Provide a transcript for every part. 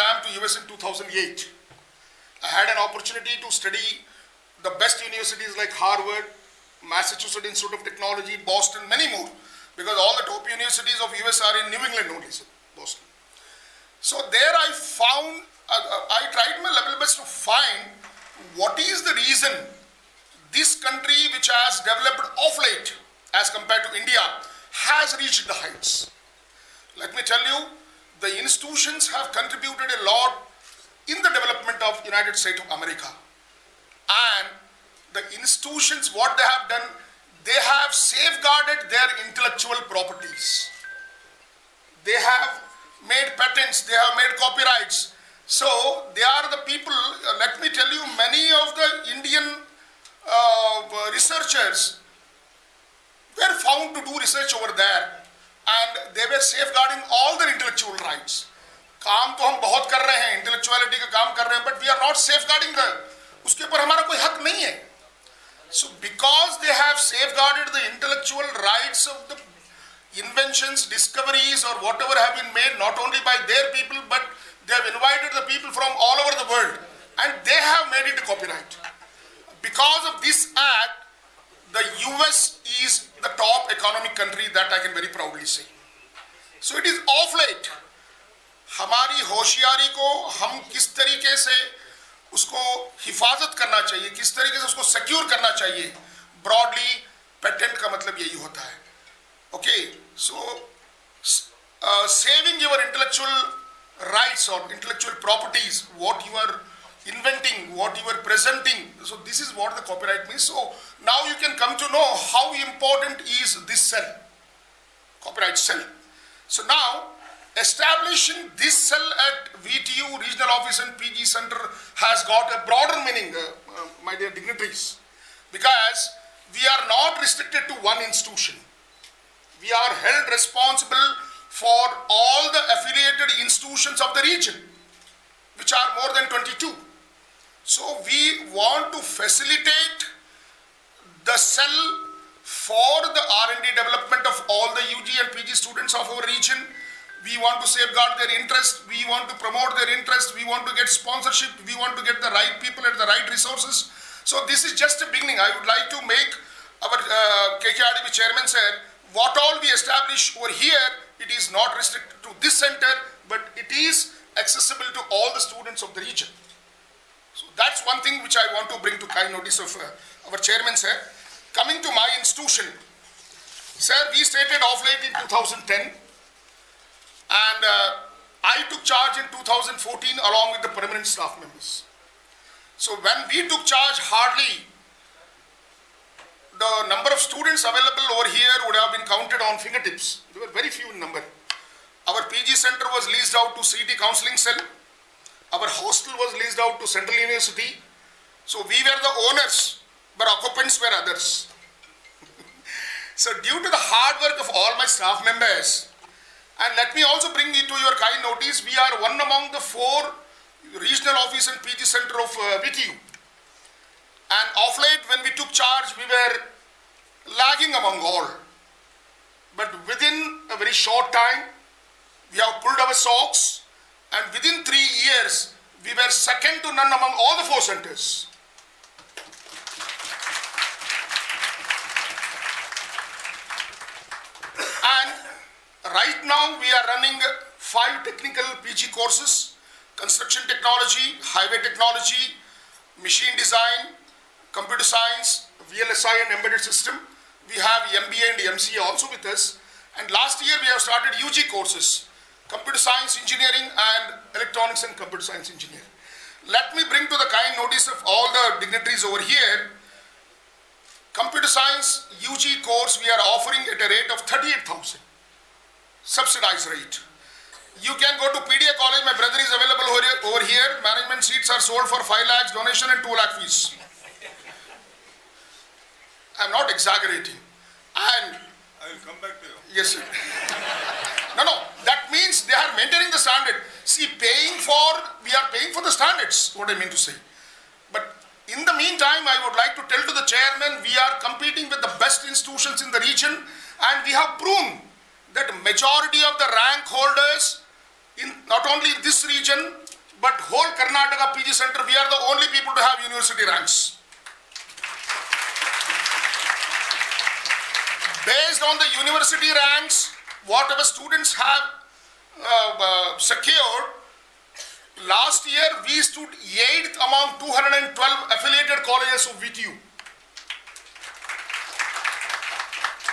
program to US in 2008. I had an opportunity to study the best universities like Harvard, Massachusetts Institute of Technology, Boston, many more, because all the top universities of US are in New England only, Boston. So there I found, I tried my level best to find what is the reason this country, which has developed of late as compared to India, has reached the heights. Let me tell you, the institutions have contributed a lot in the development of United States of America. And the institutions, what they have done, they have safeguarded their intellectual properties. They have made patents, they have made copyrights. So they are the people, let me tell you, many of the Indian researchers were found to do research over there, and they were safeguarding all their intellectual rights. काम तो हम बहुत कर रहे हैं, intellectuality का काम कर रहे हैं, but we are not safeguarding the, उसके ऊपर हमारा कोई हक नहीं है. So because they have safeguarded the intellectual rights of the inventions, discoveries, or whatever have been made not only by their people, but they have invited the people from all over the world, and they have made it a copyright. Because of this act, the US is the top economic country, that I can very proudly say. So it is of late, हमारी होशियारी को हम किस तरीके से उसको हिफाजत करना चाहिए, किस तरीके से उसको सिक्योर करना चाहिए. ब्रॉडली पेटेंट का मतलब यही होता है. Okay, so saving your intellectual rights or intellectual properties, what you are inventing, what you are presenting. So this is what the copyright means. So now you can come to know how important is this cell, copyright cell. So now establishing this cell at VTU Regional Office and PG Center has got a broader meaning, my dear dignitaries, because we are not restricted to one institution. We are held responsible for all the affiliated institutions of the region, which are more than 22. So we want to facilitate the cell for the R&D development of all the UG and PG students of our region. We want to safeguard their interest, we want to promote their interest, we want to get sponsorship, we want to get the right people at the right resources. So this is just a beginning. I would like to make our KKRDB chairman said, what all we establish over here, it is not restricted to this center, but it is accessible to all the students of the region. So that's one thing which I want to bring to kind notice of our chairman, sir. Coming to my institution, sir, we started off late in 2010, and I took charge in 2014 along with the permanent staff members. So when we took charge, hardly the number of students available over here would have been counted on fingertips. There were very few in number. Our PG center was leased out to CET counseling cell. Our hostel was leased out to Central University. So we were the owners, but occupants were others. So due to the hard work of all my staff members, and let me also bring it to your kind notice, we are one among the 4 regional office and PG center of VTU. And of late, when we took charge, we were lagging among all. But within a very short time, we have pulled our socks, and within 3 years, we were second to none among all the 4 centers. And right now, we are running 5 technical PG courses: construction technology, highway technology, machine design, computer science, VLSI and embedded system. We have MBA and MCA also with us. And last year we have started UG courses, computer science engineering and electronics and computer science engineering. Let me bring to the kind notice of all the dignitaries over here. Computer science UG course we are offering at a rate of 38,000, subsidized rate. You can go to PDA college, my brother is available over here. Management seats are sold for 5 lakhs donation and 2 lakh fees. I am not exaggerating. And I will come back to you. yes, sir. No, that means they are maintaining the standard. See, we are paying for the standards, what I mean to say. But in the meantime, I would like to tell to the chairman, we are competing with the best institutions in the region, and we have proven that majority of the rank holders in not only in this region, but whole Karnataka PG Center, we are the only people to have university ranks. Based on the university ranks, whatever students have secured, last year we stood 8th among 212 affiliated colleges of VTU.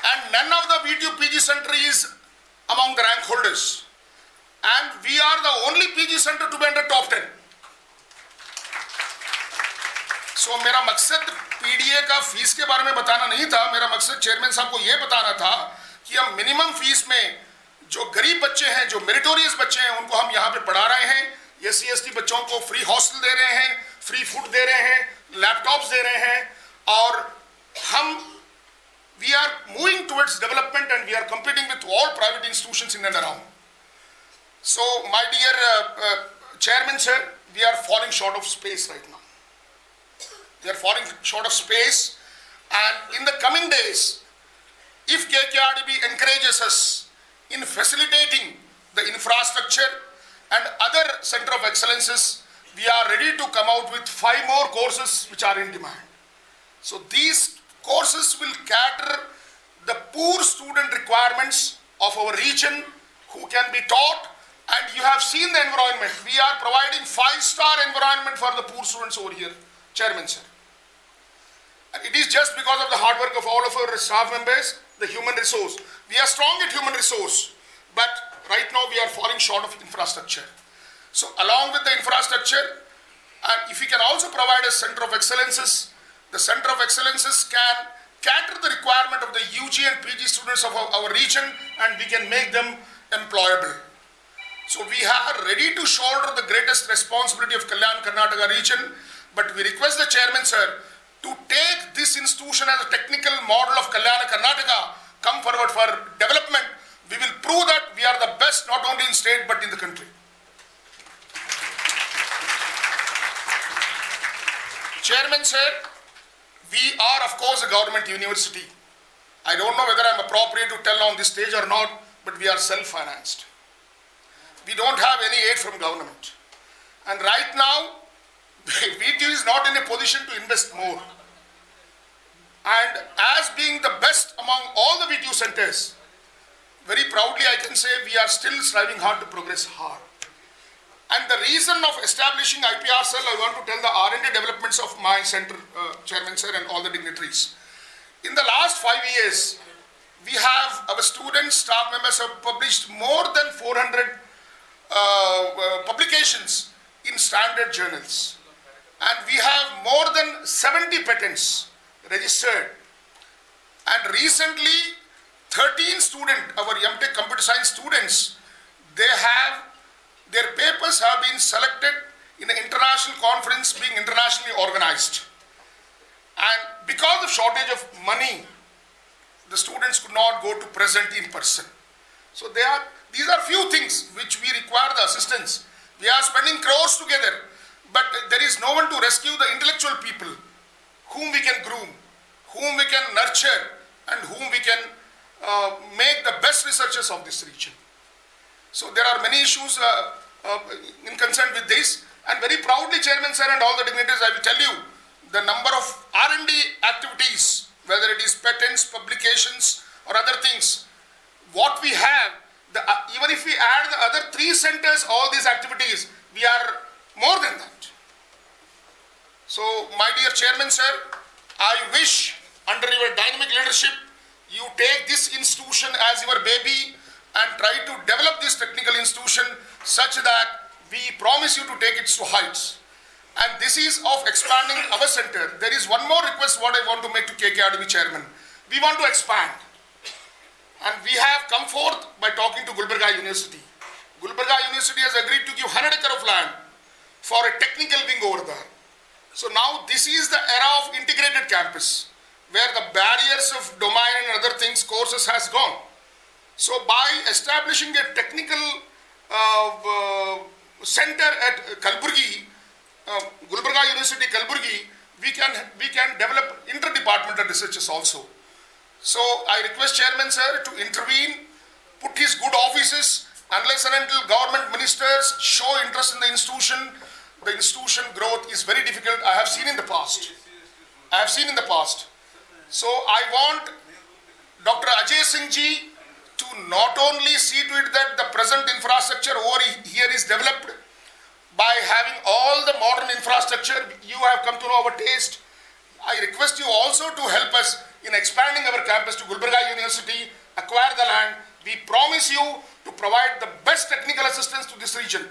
And none of the VTU PG center is among the rank holders. And we are the only PG center to be in the top 10. So मेरा मकसद PDA का fees के बारे में बताना नहीं था, मेरा मकसद चेयरमैन साहब को ये बताना था कि हम मिनिमम फीस में जो गरीब बच्चे हैं, जो मेरिटोरियस बच्चे हैं, उनको हम यहाँ पे पढ़ा रहे हैं। SC ST बच्चों को फ्री हॉस्टल दे रहे हैं, फ्री फूड दे रहे हैं, लैपटॉप्स दे रहे हैं, और हम we are moving towards development and we are competing with all private institutions in and around. So my dear chairman sir, we are falling short of space right now. We are falling short of space, and in the coming days, if KKRDB encourages us in facilitating the infrastructure and other center of excellences, we are ready to come out with 5 more courses which are in demand. So these courses will cater the poor student requirements of our region who can be taught, and you have seen the environment. We are providing 5-star environment for the poor students over here, Chairman sir. And it is just because of the hard work of all of our staff members, the human resource. We are strong at human resource, but right now we are falling short of infrastructure. So along with the infrastructure, and if we can also provide a center of excellences, the center of excellences can cater the requirement of the UG and PG students of our region, and we can make them employable. So we are ready to shoulder the greatest responsibility of Kalyan Karnataka region, but we request the chairman sir to take this institution as a technical model of Kalyan Karnataka, come forward for development. We will prove that we are the best not only in state but in the country. Chairman sir, we are of course a government university. I don't know whether I'm appropriate to tell on this stage or not, but we are self-financed. We don't have any aid from government. And right now, VTU is not in a position to invest more. And as being the best among all the VTU centers, very proudly I can say we are still striving hard to progress hard. And the reason of establishing IPR cell, I want to tell the R&D developments of my center, chairman sir, and all the dignitaries. In the last 5 years, we have, our students, staff members have published more than 400 publications in standard journals. And we have more than 70 patents registered. And recently, 13 students, our MTech computer science students, their papers have been selected in an international conference being internationally organized. And because of shortage of money, the students could not go to present in person. So these are few things which we require the assistance. We are spending crores together, but there is no one to rescue the intellectual people whom we can groom, whom we can nurture, and whom we can make the best researchers of this region. So there are many issues in concern with this, and very proudly, Chairman sir and all the dignitaries, I will tell you the number of R&D activities, whether it is patents, publications, or other things. What we have, even if we add the other 3 centers, all these activities, we are more than that. So, my dear Chairman sir, I wish under your dynamic leadership, you take this institution as your baby and try to develop this technical institution such that we promise you to take it to heights. And this is of expanding our center. There is one more request what I want to make to KKRDB chairman. We want to expand. And we have come forth by talking to Gulbarga University. Gulbarga University has agreed to give 100 acres of land for a technical wing over there. So now this is the era of integrated campus, where the barriers of domain and other things, courses has gone. So by establishing a technical center at Kalburgi, Gulbarga University Kalburgi, we can develop interdepartmental researches also. So I request Chairman sir to intervene, put his good offices Unless and until government ministers show interest in the institution growth is very difficult. I have seen in the past. So I want Dr. Ajay Singh ji to not only see to it that the present infrastructure over here is developed by having all the modern infrastructure. You have come to know our taste. I request you also to help us in expanding our campus to Gulbarga University, acquire the land. We promise you to provide the best technical assistance to this region.